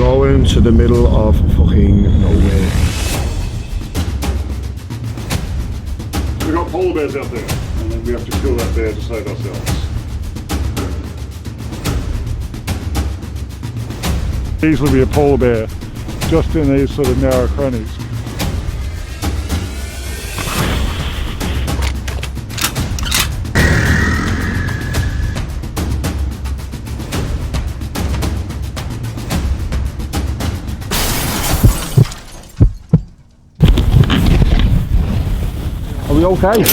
going to the middle of fucking nowhere. We've got polar bears out there, and then we have to kill that bear to save ourselves. Easily be a polar bear, just in these sort of narrow crannies. Are we okay?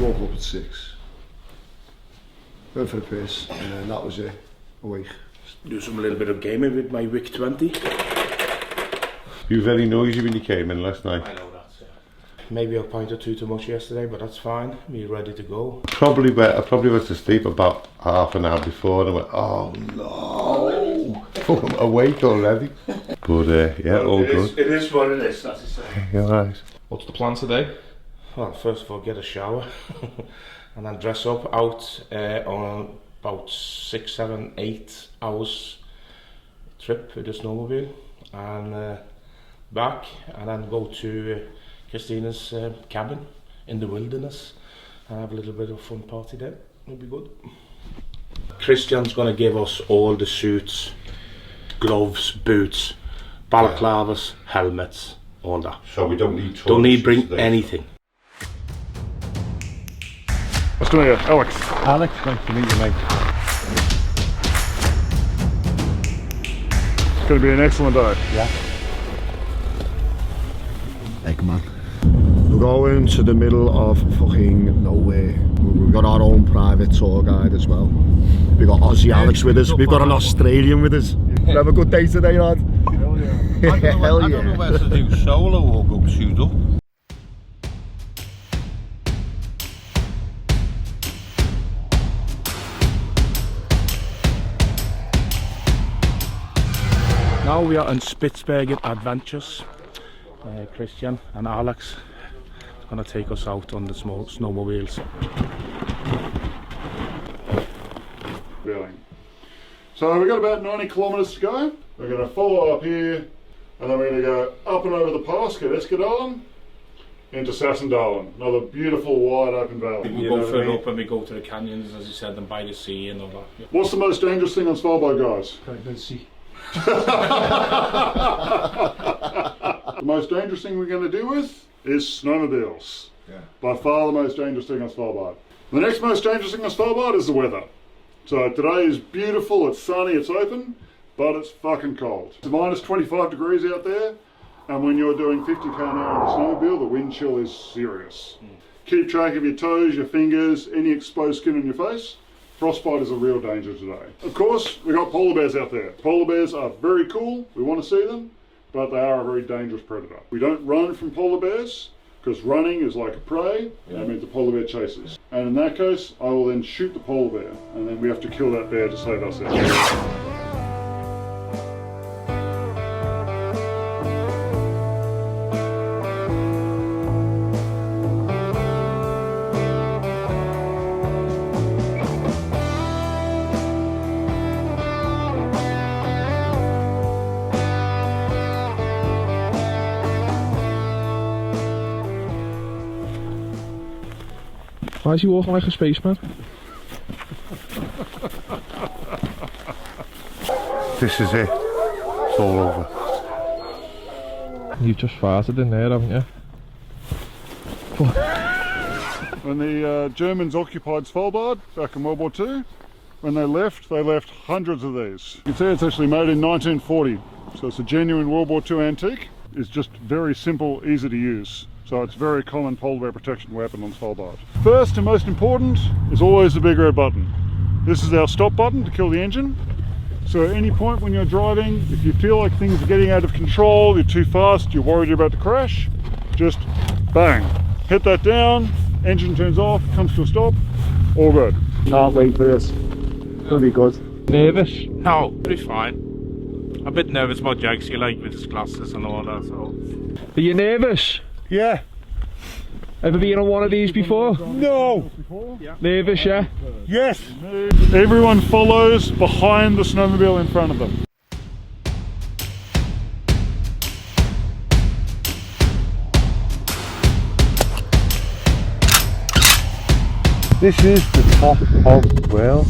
Woke up at 6. Went for a piss, and that was it. A week. Do a little bit of gaming with my WIC 20. You were very noisy when you came in last night. I know that. Maybe a pint or two too much yesterday, but that's fine. We're ready to go. I probably went to sleep about half an hour before and I went, oh no, I'm awake already. But yeah, all good. It is what it is, that's the same. Yeah, right. What's the plan today? Well, first of all, get a shower and then dress up out on about 6, 7, 8 hours trip with the snowmobile and back, and then go to Christina's cabin in the wilderness and have a little bit of fun party there. It'll be good. Christian's gonna give us all the suits, gloves, boots, balaclavas, helmets, all that. So we don't need Don't need bring anything. Nice to meet you, Alex. Alex, nice to meet you, mate. It's going to be an excellent day. Yeah. Hey, come on. We're going to the middle of fucking nowhere. We've got our own private tour guide as well. We've got Aussie Alex with us. We've got an Australian with us. We have a good day today, lad. Hell yeah. I don't know whether to do solo or go pseudo. Now we are on Spitsbergen Adventures. Christian and Alex are going to take us out on the small snowmobiles. So we've got about 90 kilometres to go. We're going to follow up here, and then we're going to go up and over the pass, get Eskadalen, into Sassendalen. Another beautiful wide open valley. We go further up and we go to the canyons, as you said, and by the sea and all that. Yeah. What's the most dangerous thing on Svalbard, guys? Pregnant sea. The most dangerous thing we're going to deal with is snowmobiles. Yeah. By far the most dangerous thing on Svalbard. The next most dangerous thing on Svalbard is the weather. So today is beautiful, it's sunny, it's open, but it's fucking cold. It's minus 25 degrees out there, and when you're doing 50 km/h on a snowmobile, the wind chill is serious. Keep track of your toes, your fingers, any exposed skin on your face. Frostbite is a real danger today. Of course, we've got polar bears out there. Polar bears are very cool, we want to see them, but they are a very dangerous predator. We don't run from polar bears, because running is like a prey, and that means the polar bear chases. And in that case, I will then shoot the polar bear, and then we have to kill that bear to save ourselves. Why is he walking like a spaceman? This is it. It's all over. You've just farted in there, haven't you? When the Germans occupied Svalbard back in World War II, when they left hundreds of these. You can see it's actually made in 1940, so it's a genuine World War II antique. It's just very simple, easy to use. So it's a very common polar bear protection weapon on Svalbard. First and most important is always the big red button. This is our stop button to kill the engine. So at any point when you're driving, if you feel like things are getting out of control, you're too fast, you're worried you're about to crash, just bang, hit that down, engine turns off, comes to a stop, all good. Can't wait for this. It'll be good. Nervous? No, it'll be fine. I'm a bit nervous about Jegsy, like with his glasses and all that. So. Are you nervous? Yeah. Ever been on one of these before? No! Nervous, yeah? Yes! Everyone follows behind the snowmobile in front of them. This is the top of Wales.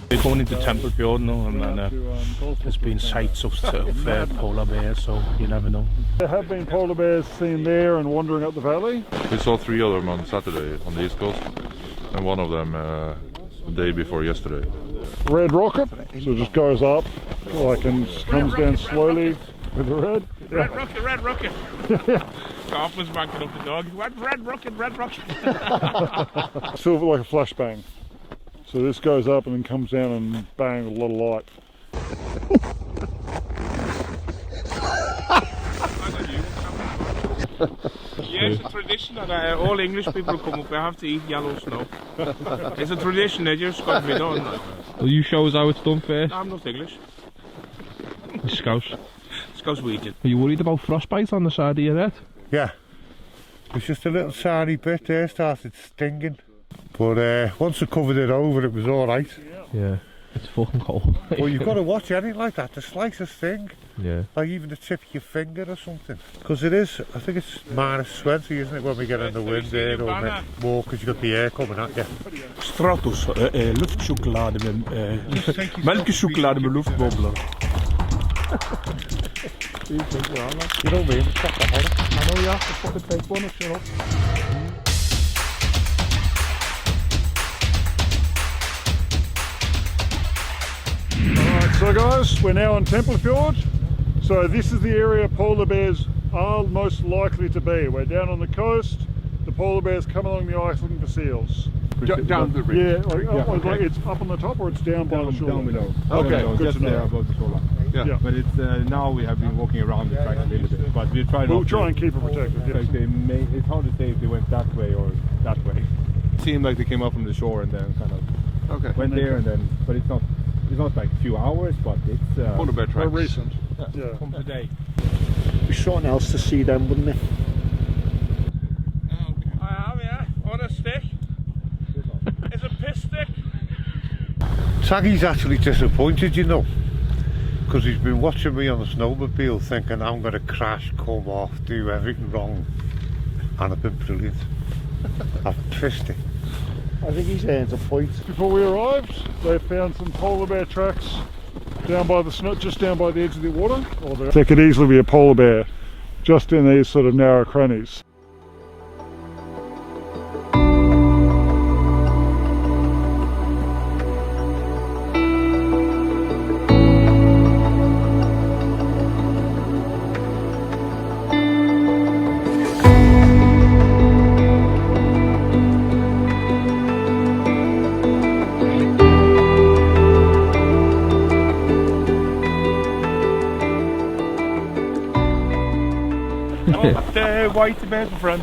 We're going into Fjord now, and there's been sights of polar bears, so you never know. There have been polar bears seen there and wandering up the valley. We saw 3 of them on Saturday on the east coast, and one of them the day before yesterday. Red rocket, so it just goes up, like, and comes down slowly with the red. Red rocket, red rocket. Kaufman's banking up the dog. Red rocket, red rocket. Silver like a flashbang. So this goes up and then comes down and bang with a lot of light. Yeah, it's a tradition that all English people come up, they have to eat yellow snow. It's a tradition, they just got to be done. Will you show us how it's done first? I'm not English. Scouse. Scousewegian. Are you worried about frostbite on the side of your head? Yeah, it's just a little tiny bit there, started stinging. But once I covered it over, it was alright. Yeah, it's fucking cold. Well, you've got to watch anything like that, the slightest thing. Yeah. Like even the tip of your finger or something. Because it is, I think it's -20, isn't it, when we get in the wind there, or more because you've got the air coming at you. Stratus, luftchocolade med melkechocolade med luftbobler. You don't mean it's not that hot. I know you have to fucking take one if you're up. Alright, so guys, we're now on Fjord. So this is the area polar bears are most likely to be. We're down on the coast, the polar bears come along the ice looking for seals. Down the ridge. Yeah, like it's up on the top or it's down by the shore? Down below. Okay, good just to there know. above the shoreline. Yeah. But it's now we have been walking around the track a little bit, but we try. We'll try and keep it protected. Yes. Like it's hard to say if they went that way or that way. It seemed like they came up from the shore and then kind of went there and then, but it's not like a few hours, but it's Polar bear tracks. More recent. Yeah. from today. Be something else to see them, wouldn't it? I have, yeah, on a stick. It's a piss stick. Taggy's actually disappointed, you know, because he's been watching me on the snowmobile thinking I'm going to crash, come off, do everything wrong, and I've been brilliant. I've pissed it. I think he's earned a point. Before we arrived, they found some polar bear tracks down by the snow, just down by the edge of the water. There could easily be a polar bear just in these sort of narrow crannies. White bear friend.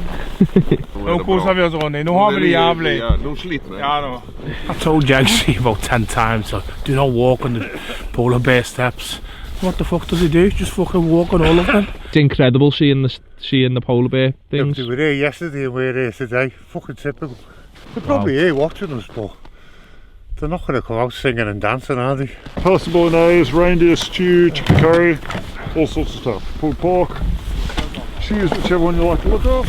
Of course, have you on. No harm in the armley. No slitne. I know. I told Jegsy about 10 times, so do not walk on the polar bear steps. What the fuck does he do? Just fucking walk on all of them. It's incredible seeing the polar bear things. They were here yesterday and we're here today. Fucking typical. They're probably here watching us, but they're not going to come out singing and dancing, are they? Pasta bolognese, reindeer stew, chicken curry, all sorts of stuff. Pulled pork. Choose whichever one you like to look of.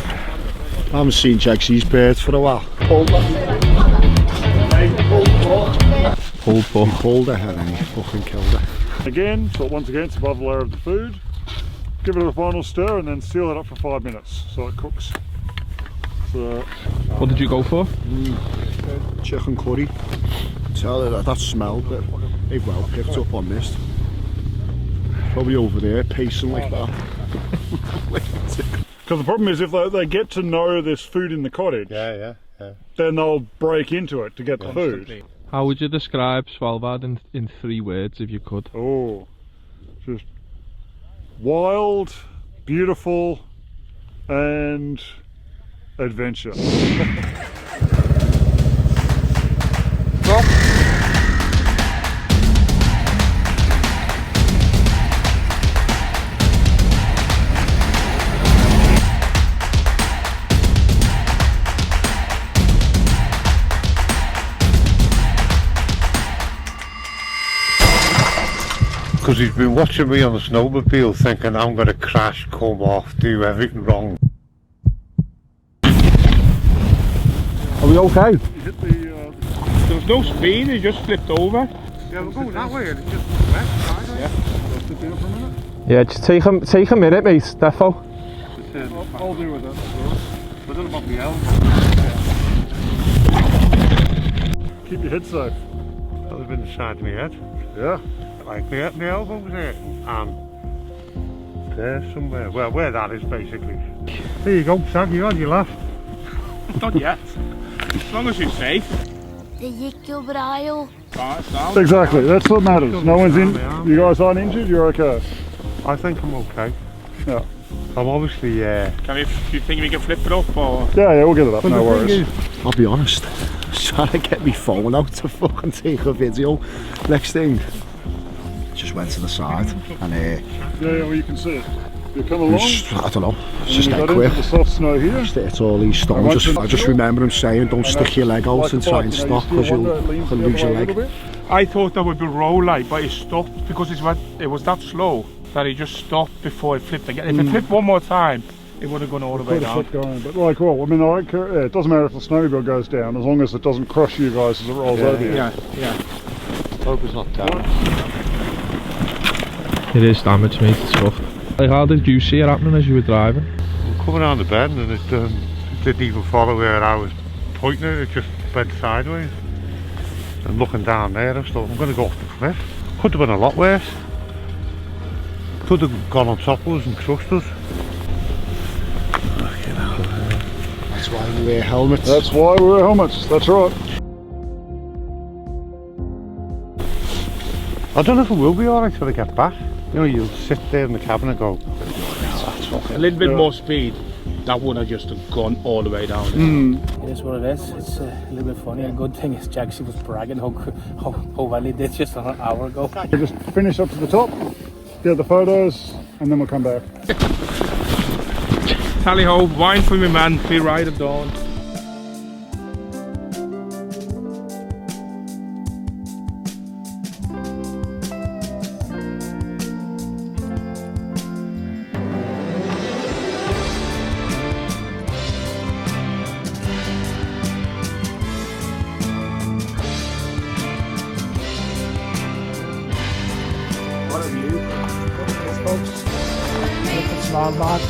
I haven't seen Jegsy's birds for a while. Pulled pork. He pulled her head and he fucking killed her. Again, so once again it's above the layer of the food. Give it a final stir and then seal it up for 5 minutes so it cooks. So, What did you go for? Chicken curry. Tell her that smell, but they've well picked up on this. Probably over there pacing like that. because the problem is if they get to know there's food in the cottage, Yeah. then they'll break into it to get the food. How would you describe Svalbard in 3 words if you could? Oh, just wild, beautiful, and adventure. because he's been watching me on the snowmobile thinking I'm going to crash, come off, do everything wrong. Are we okay? You hit the... There was no speed, he just flipped over. Yeah, we're going that way and it's just west, Sit down for a minute. Yeah, just take a minute, mate, defo. I'll deal with that. I don't know about the elbow. Keep your head safe. That was been the side of my head. Yeah. Like my elbow's there and there somewhere. Well, where that is basically. There you go, Taggy, on your left. Not yet. As long as you're safe. Det gick ju bra ju. Exactly, that's what matters. No one's in. You guys aren't injured, you're okay. I think I'm okay. Yeah. I'm obviously, Do you think we can flip it up or? Yeah, we'll get it up, no worries. I'll be honest, I was trying to get my phone out to fucking take a video. Next thing, just went to the side and Yeah, well you can see it. You come along. I don't know, it's just you that got quick. into the soft snow here. Just hit all these stones. I just remember him saying, don't stick your leg out and try and stop because you'll lose your leg. I thought that would be roll like, but it stopped because it was that slow that he just stopped before it flipped again. If it flipped one more time, it would have gone all the way down. Going, but like, well, I mean, I don't care. Yeah, it doesn't matter if the snowmobile goes down as long as it doesn't crush you guys as it rolls over you. Yeah. hope it's not down. It is damaged, mate, it's rough. Like, how did you see it happening as you were driving? I'm coming around the bend and it didn't even follow where I was pointing it just bent sideways. And looking down there, I thought I'm going to go off the cliff. Could have been a lot worse. Could have gone on top of us and crushed us. That's why we wear helmets. That's why we wear helmets, that's right. I don't know if it will be alright till I get back. You know, you'll sit there in the cabin and go, A little bit more speed, that would have just gone all the way down. It is what it is. It's a little bit funny. A good thing is Jegsy was bragging how well he did just an hour ago. We'll just finish up to the top, get the photos, and then we'll come back. Tally ho, wine for me man, clear ride at dawn. What are you? Folks, look at Svalbard.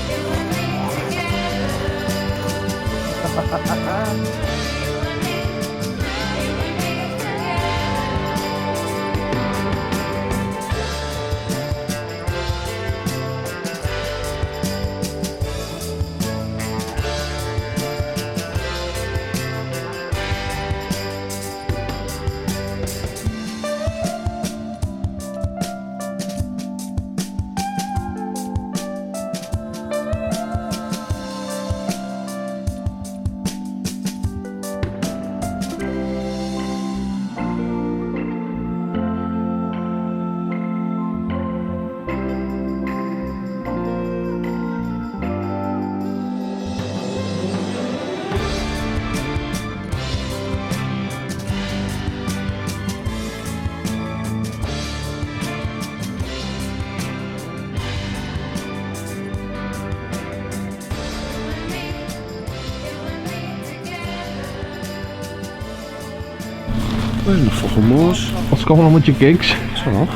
Where in the fucking moors? What's going on with your gigs? I don't know.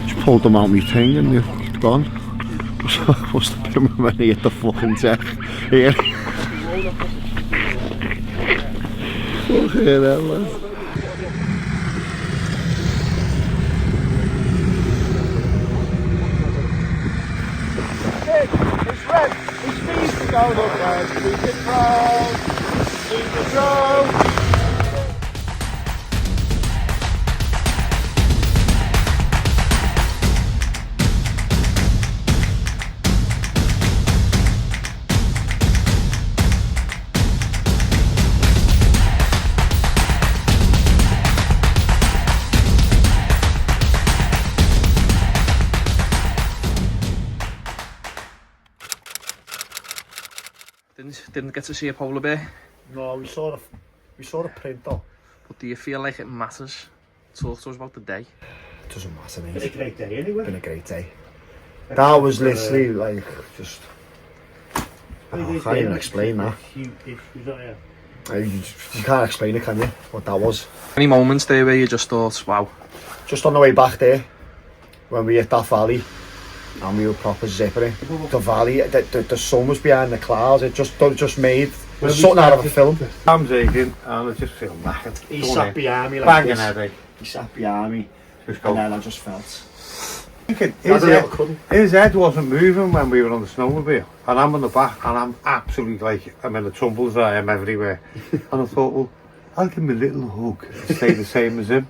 Just pulled them out my thing and they're gone. Must have been when he hit the fucking deck. Here. Fucking hell, lads. It's red. It's speed to go up there. Speed control. Speed control. Didn't get to see a polar bear. No, we saw a print though. But do you feel like it matters? Talk to us about the day. Doesn't matter, mate. It's a great day anyway. Been a great day. That was literally like just. I can't even explain that. You can't explain it, can you? What that was. Any moments there where you just thought, wow? Just on the way back there, when we hit that valley, and we were proper zippering. The valley, the sun was behind the clouds. It just made something out of a film. I'm aching, and I just feel knackered. He sat behind me like banging this. headache. He sat behind me, and then I just felt. His head wasn't moving when we were on the snowmobile, and I'm on the back, and I'm absolutely like, I'm in the tumbles, I am everywhere. And I thought, well, I'll give him a little hug and stay the same as him.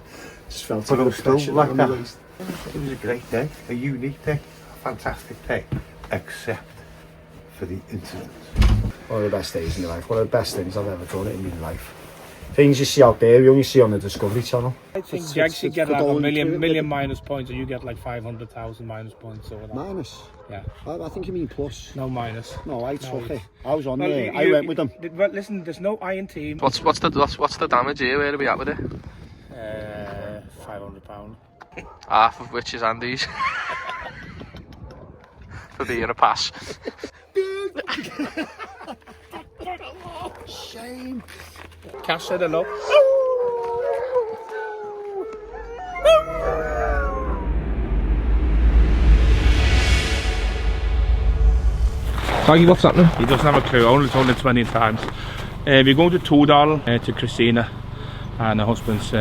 Just felt but I was still like that. It was a great day, a unique day, a fantastic day, except for the incident. One of the best days in your life, one of the best things I've ever done in my life. Things you see out there, you only see on the Discovery Channel. I think Jegsy get like a million minus points, and you get like 500,000 minus points or whatever. Minus? Yeah. I think you mean plus. No minus. No, I took it. I was on there. I went with them. But listen, there's no iron team. What's the damage here? Where are we at with it? £500. Half of which is Andy's. For being a pass. Shame. Cash said hello. Taggy, what's happening? He doesn't have a clue. I only told him 20 times. We're going to Tordal to Christina and her husband's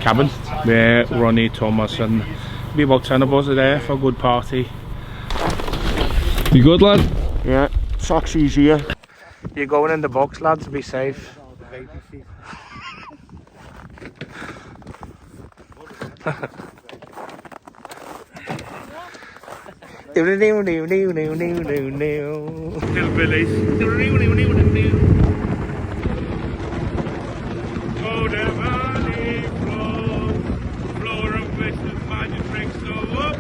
cabin where Ronnie, Thomas and be about 10 of us are there for a good party. You good, lad? Yeah, socks easier. You're going in the box, lads, be safe. Hillbillies. Oh, the valley flows, floor of wisdom, magic brings so up.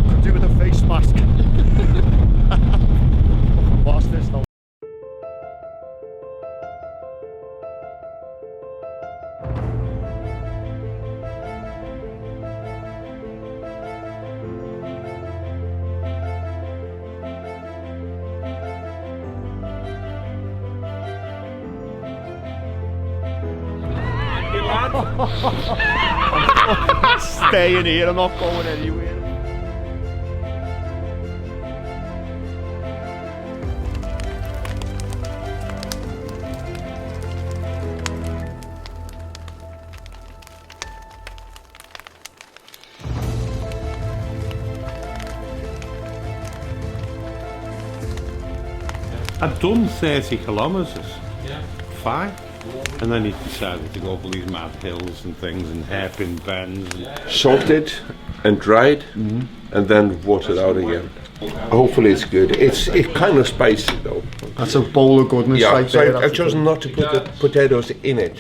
Could do with a face mask. What's this though? I'm staying here, I'm not going anywhere. I'd done 30 kilometres, fine, and then he decided to go up all these mad hills and things and hairpin bends. Salted and dried, and then watered out again. Hopefully it's good. It's kind of spicy though. That's a bowl of goodness. Yeah, right so there. I've chosen not to put the potatoes in it,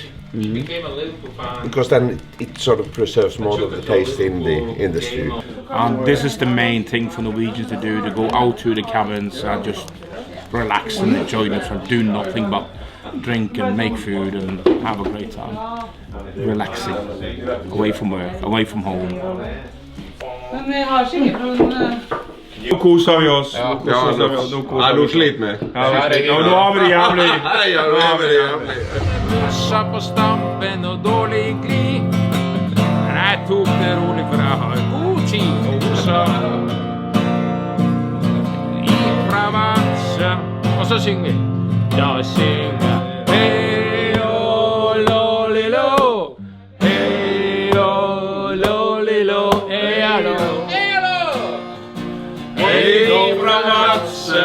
because then it sort of preserves more of the taste in the stew. And this is the main thing for Norwegians to do, to go out to the cabins and just relax and enjoy themselves, do nothing but drink and make food and have a great time. Relaxing, away from work, away from home. Nu koser vi oss. Ja, nå sliter vi. Nå har vi det jævlig. Ja, nå har vi det jævlig. Mussa på stampen og dårlig gli. Men jeg tok det rolig, for jeg har god tid. Og hun sa I Provence. Og så synger vi. Da synger hei o lolilo. Hei o lolilo. Hei allo. Hei o Provence.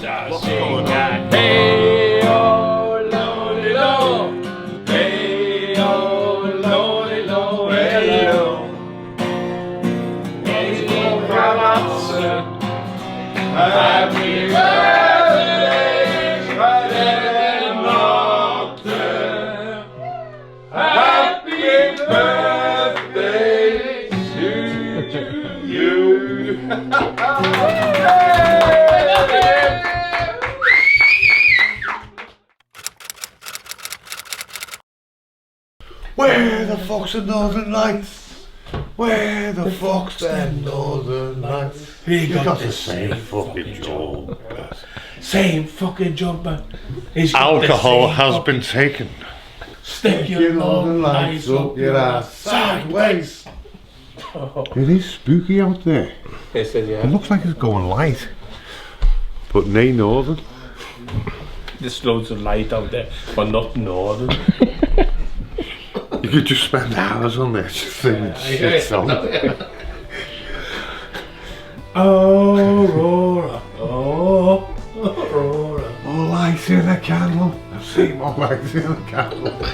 Da synger hei o lolilo. Hei o lolilo. Hei o. Hei o Provence. Happy birthday, happy birthday to you. the fuck's the Northern Lights? Where the fuck's the Northern Lights? He got the same fucking job. Same fucking jumper. Alcohol has been taken. Stick your Northern Lights up your ass sideways. It is spooky out there. Yes, yeah. It looks like it's going light, but nay northern. There's loads of light out there, but not northern. You could just spend hours on this thing shit on. Aurora, oh, Aurora. More lights in a candle. I've seen more lights in a candle.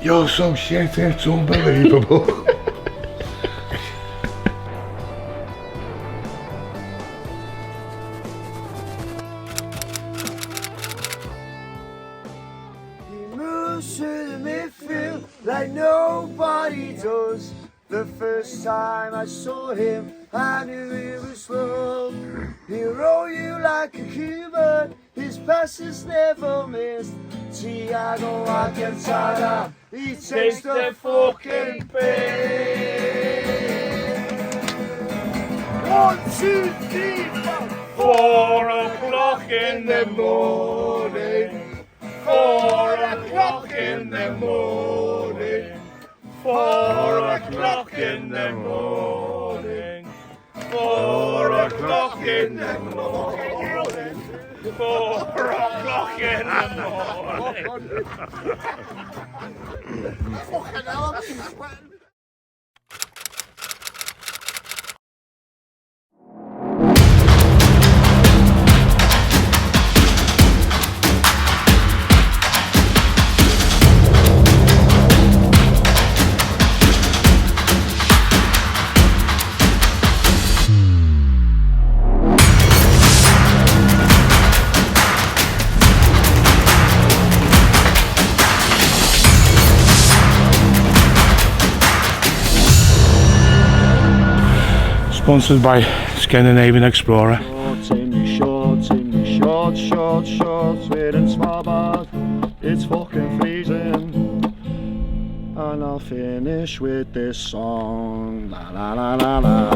You're so shit, it's unbelievable. He moves through the midfield like nobody does. The first time I saw him, I knew it was wrong. He'll roll you like a Cuban, his passes never missed. Tiago Alcantara, he takes the fucking piss. 1, 2, 3, 4 o'clock in the morning. 4 o'clock in the morning. 4 o'clock in the morning. 4 o'clock in the morning. 4 o'clock in the morning. Fucking hell, I'm sweating. Sponsored by Scandinavian Explorer. Shorts, we're in Svalbard. It's fucking freezing. And I'll finish with this song. La la la la la.